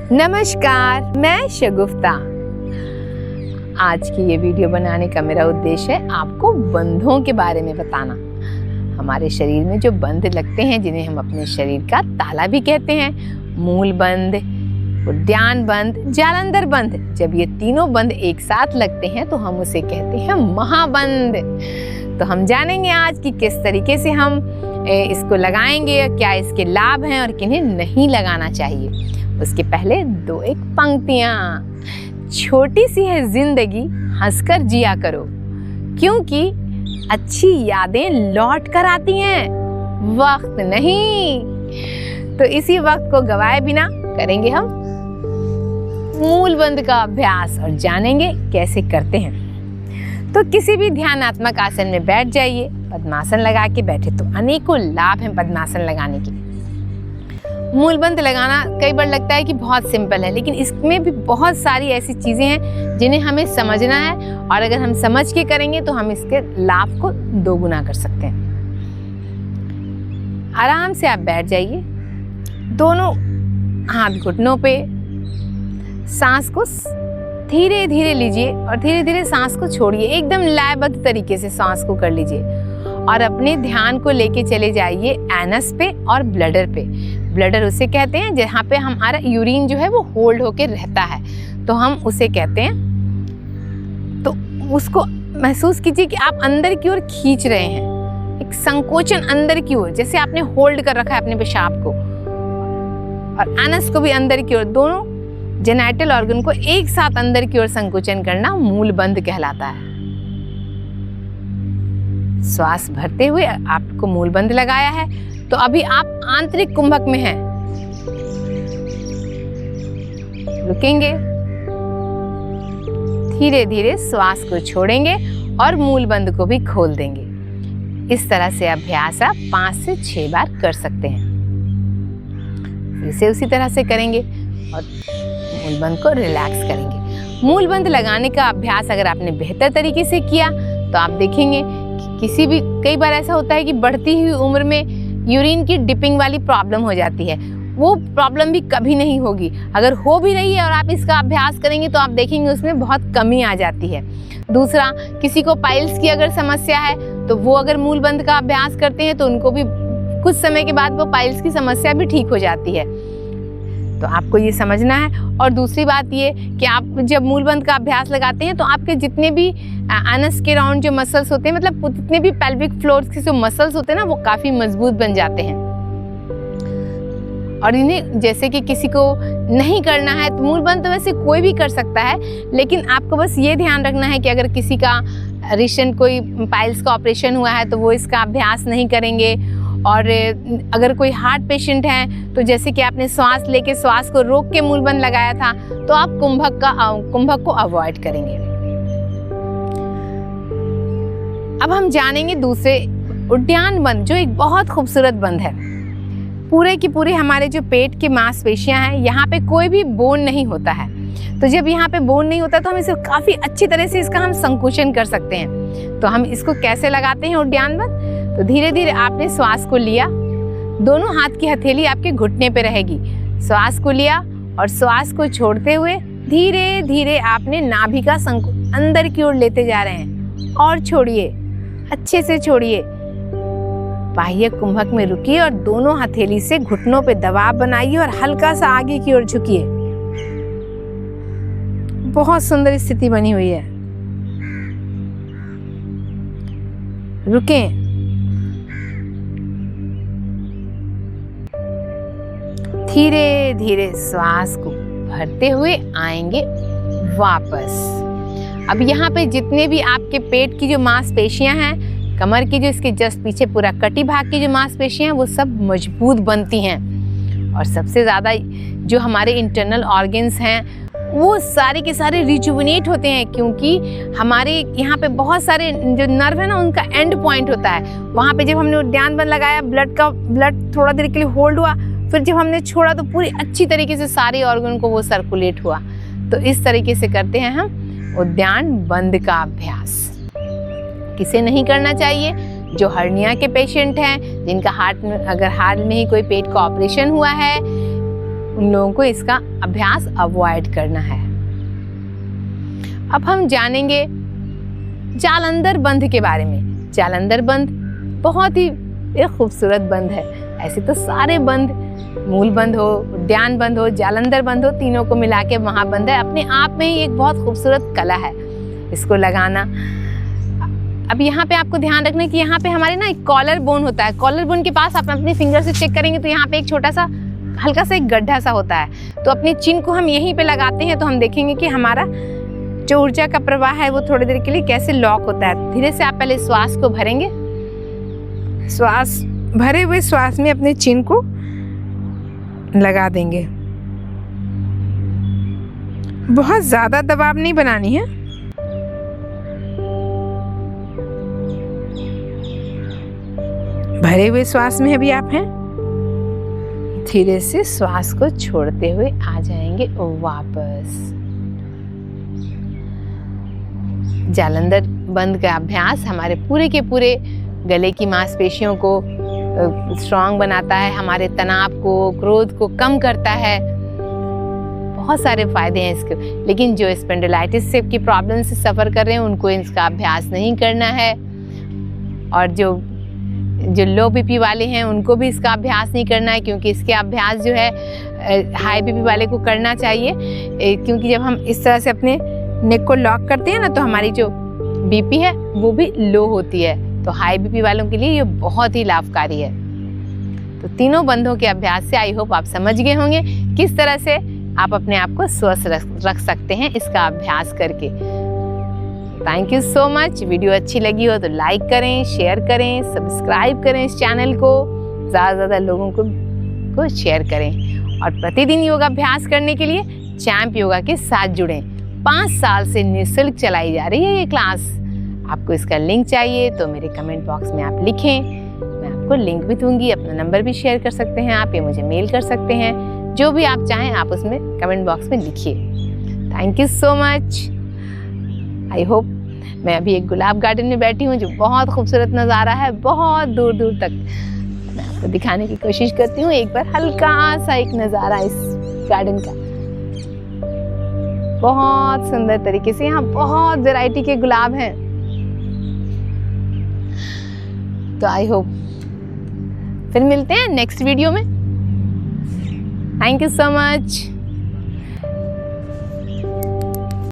नमस्कार, मैं शगुफ्ता। आज की ये वीडियो बनाने का मेरा उद्देश्य है आपको बंधों के बारे में बताना। हमारे शरीर में जो बंध लगते हैं, जिन्हें हम अपने शरीर का ताला भी कहते हैं, मूल बंध, उद्यान बंध, जालंधर बंध। जब ये तीनों बंध एक साथ लगते हैं तो हम उसे कहते हैं महाबंध। तो हम जानेंगे आज कि किस तरीके से हम इसको लगाएंगे, क्या इसके लाभ हैं और किन्हें नहीं लगाना चाहिए। उसके पहले दो एक पंक्तियां। छोटी सी है जिंदगी, हंसकर जिया करो, क्योंकि अच्छी यादें लौट कर आती हैं, वक्त नहीं। तो इसी वक्त को गवाए बिना करेंगे हम मूल बंध का अभ्यास और जानेंगे कैसे करते हैं। तो किसी भी ध्यानात्मक आसन में बैठ जाइए। पद्मासन लगा के बैठे तो अनेकों लाभ हैं पद्मासन लगाने के। मूल बंध लगाना कई बार लगता है कि बहुत सिंपल है, लेकिन इसमें भी बहुत सारी ऐसी चीज़ें हैं जिन्हें हमें समझना है, और अगर हम समझ के करेंगे तो हम इसके लाभ को दोगुना कर सकते हैं। आराम से आप बैठ जाइए, दोनों हाथ घुटनों पे, सांस को धीरे धीरे लीजिए और धीरे धीरे सांस को छोड़िए। एकदम लयबद्ध तरीके से सांस को कर लीजिए और अपने ध्यान को लेके चले जाइए एनस पे और ब्लडर पे। ब्लडर उसे कहते हैं जहाँ पे हमारा यूरिन जो है वो होल्ड होके रहता है, तो हम उसे कहते हैं। तो उसको महसूस कीजिए कि आप अंदर की ओर खींच रहे हैं, एक संकोचन अंदर की ओर, जैसे आपने होल्ड कर रखा है अपने पेशाब को, और एनस को भी अंदर की ओर, दोनों जेनिटल ऑर्गन को एक साथ अंदर की ओर संकोचन करना मूल बंध कहलाता है। श्वास भरते हुए आपको मूल बंध लगाया है, तो अभी आप आंतरिक कुंभक में हैं। रुकेंगे, धीरे धीरे श्वास को छोड़ेंगे और मूल बंध को भी खोल देंगे। इस तरह से अभ्यास आप 5 से 6 बार कर सकते हैं। फिर से उसी तरह से करेंगे और मूल बंध को रिलैक्स करेंगे। मूल बंध लगाने का अभ्यास अगर आपने बेहतर तरीके से किया तो आप देखेंगे किसी भी, कई बार ऐसा होता है कि बढ़ती हुई उम्र में यूरिन की डिपिंग वाली प्रॉब्लम हो जाती है, वो प्रॉब्लम भी कभी नहीं होगी। अगर हो भी रही है और आप इसका अभ्यास करेंगे तो आप देखेंगे उसमें बहुत कमी आ जाती है। दूसरा, किसी को पाइल्स की अगर समस्या है तो वो अगर मूल बंध का अभ्यास करते हैं तो उनको भी कुछ समय के बाद वो पाइल्स की समस्या भी ठीक हो जाती है। तो आपको ये समझना है। और दूसरी बात ये कि आप जब मूल बंध का अभ्यास लगाते हैं तो आपके जितने भी एनस के राउंड जो मसल्स होते हैं, मतलब जितने भी पेल्विक फ्लोर्स के जो मसल्स होते हैं ना, वो काफ़ी मजबूत बन जाते हैं। और इन्हें, जैसे कि किसी को नहीं करना है तो मूल बंध तो वैसे कोई भी कर सकता है, लेकिन आपको बस ये ध्यान रखना है कि अगर किसी का रिसेंट कोई पाइल्स का ऑपरेशन हुआ है तो वो इसका अभ्यास नहीं करेंगे। और अगर कोई हार्ट पेशेंट है तो जैसे कि आपने श्वास लेके श्वास को रोक के मूल बंध लगाया था, तो आप कुंभक को अवॉइड करेंगे। अब हम जानेंगे दूसरे उद्यान बंध, जो एक बहुत खूबसूरत बंध है। पूरे की पूरे हमारे जो पेट की मांसपेशियां हैं, यहाँ पे कोई भी बोन नहीं होता है। तो जब यहाँ पे बोन नहीं होता तो हम इसे काफ़ी अच्छी तरह से इसका हम संकुचन कर सकते हैं। तो हम इसको कैसे लगाते हैं उद्यान बंध? तो धीरे धीरे आपने श्वास को लिया, दोनों हाथ की हथेली आपके घुटने पे रहेगी। श्वास को लिया और श्वास को छोड़ते हुए धीरे धीरे आपने नाभि का अंदर की ओर लेते जा रहे हैं, और छोड़िए, अच्छे से छोड़िए। बाह्य कुंभक में रुकिए और दोनों हथेली से घुटनों पे दबाव बनाइए और हल्का सा आगे की ओर झुकिए। बहुत सुंदर स्थिति बनी हुई है। रुकें, धीरे धीरे श्वास को भरते हुए आएंगे वापस। अब यहाँ पे जितने भी आपके पेट की जो मांसपेशियां हैं, कमर की जो इसके जस्ट पीछे पूरा कटी भाग की जो मांसपेशियां हैं, वो सब मजबूत बनती हैं। और सबसे ज़्यादा जो हमारे इंटरनल ऑर्गन्स हैं वो सारे के सारे रिजुविनेट होते हैं, क्योंकि हमारे यहाँ पे बहुत सारे जो नर्व है ना, उनका एंड पॉइंट होता है। वहाँ पे जब हमने उद्यान बंध लगाया, ब्लड थोड़ा देर के लिए होल्ड हुआ, फिर जब हमने छोड़ा तो पूरी अच्छी तरीके से सारे ऑर्गन को वो सर्कुलेट हुआ। तो इस तरीके से करते हैं हम उद्यान बंध का अभ्यास। किसे नहीं करना चाहिए? जो हर्निया के पेशेंट हैं, जिनका हार्ट में, अगर हार्ट में ही कोई पेट का ऑपरेशन हुआ है, उन लोगों को इसका अभ्यास अवॉइड करना है। अब हम जानेंगे जालंधर बंध के बारे में। जालंधर बंध बहुत ही एक खूबसूरत बंध है। ऐसे तो सारे बंध, मूल बंध हो, उद्यान बंध हो, जालंधर बंध हो, तीनों को मिला के महाबंध है। अपने आप में ही एक बहुत खूबसूरत कला है इसको लगाना। अब यहाँ पे आपको ध्यान रखना कि यहाँ पे हमारे ना एक कॉलर बोन होता है। कॉलर बोन के पास आप अपने फिंगर से चेक करेंगे तो यहाँ पे एक छोटा सा हल्का सा एक गड्ढा सा होता है। तो अपने चिन्ह को हम यहीं पे लगाते हैं तो हम देखेंगे कि हमारा जो ऊर्जा का प्रवाह है वो थोड़ी देर के लिए कैसे लॉक होता है। धीरे से आप पहले श्वास को भरेंगे। श्वास भरे हुए श्वास में अपने चिन्ह को लगा देंगे। बहुत ज्यादा दबाव नहीं बनानी है। भरे हुए श्वास में अभी आप हैं। धीरे से श्वास को छोड़ते हुए आ जाएंगे वापस। जालंधर बंध का अभ्यास हमारे पूरे के पूरे गले की मांसपेशियों को स्ट्रॉन्ग बनाता है, हमारे तनाव को, क्रोध को कम करता है। बहुत सारे फायदे हैं इसके। लेकिन जो स्पेंडिलाइटिस से की प्रॉब्लम से सफ़र कर रहे हैं उनको इसका अभ्यास नहीं करना है। और जो लो बीपी वाले हैं उनको भी इसका अभ्यास नहीं करना है, क्योंकि इसके अभ्यास जो है हाई बीपी वाले को करना चाहिए। क्योंकि जब हम इस तरह से अपने नेक को लॉक करते हैं ना तो हमारी जो बीपी है वो भी लो होती है। तो हाई बीपी वालों के लिए ये बहुत ही लाभकारी है। तो तीनों बंधों के अभ्यास से आई होप आप समझ गए होंगे किस तरह से आप अपने आप को स्वस्थ रख सकते हैं इसका अभ्यास करके। Thank you so much. Video अच्छी लगी हो तो लाइक करें, शेयर करें, सब्सक्राइब करें इस चैनल को, ज़्यादा से ज़्यादा लोगों को शेयर करें। और प्रतिदिन योगाभ्यास करने के लिए चैंप योगा के साथ जुड़ें। 5 साल से निःशुल्क चलाई जा रही है ये क्लास। आपको इसका लिंक चाहिए तो मेरे कमेंट बॉक्स में आप लिखें, मैं आपको लिंक भी दूंगी। अपना नंबर भी शेयर कर सकते हैं आप, या मुझे मेल कर सकते हैं। जो भी आप चाहें आप उसमें कमेंट बॉक्स में लिखिए। Thank you so much. I hope. मैं अभी एक गुलाब गार्डन में बैठी हूँ जो बहुत खूबसूरत नज़ारा है, बहुत दूर दूर तक। मैं आपको दिखाने की कोशिश करती हूँ एक बार हल्का सा एक नज़ारा इस गार्डन का। बहुत सुंदर तरीके से यहाँ बहुत वैरायटी के गुलाब हैं। तो आई होप फिर मिलते हैं नेक्स्ट वीडियो में। Thank you so much.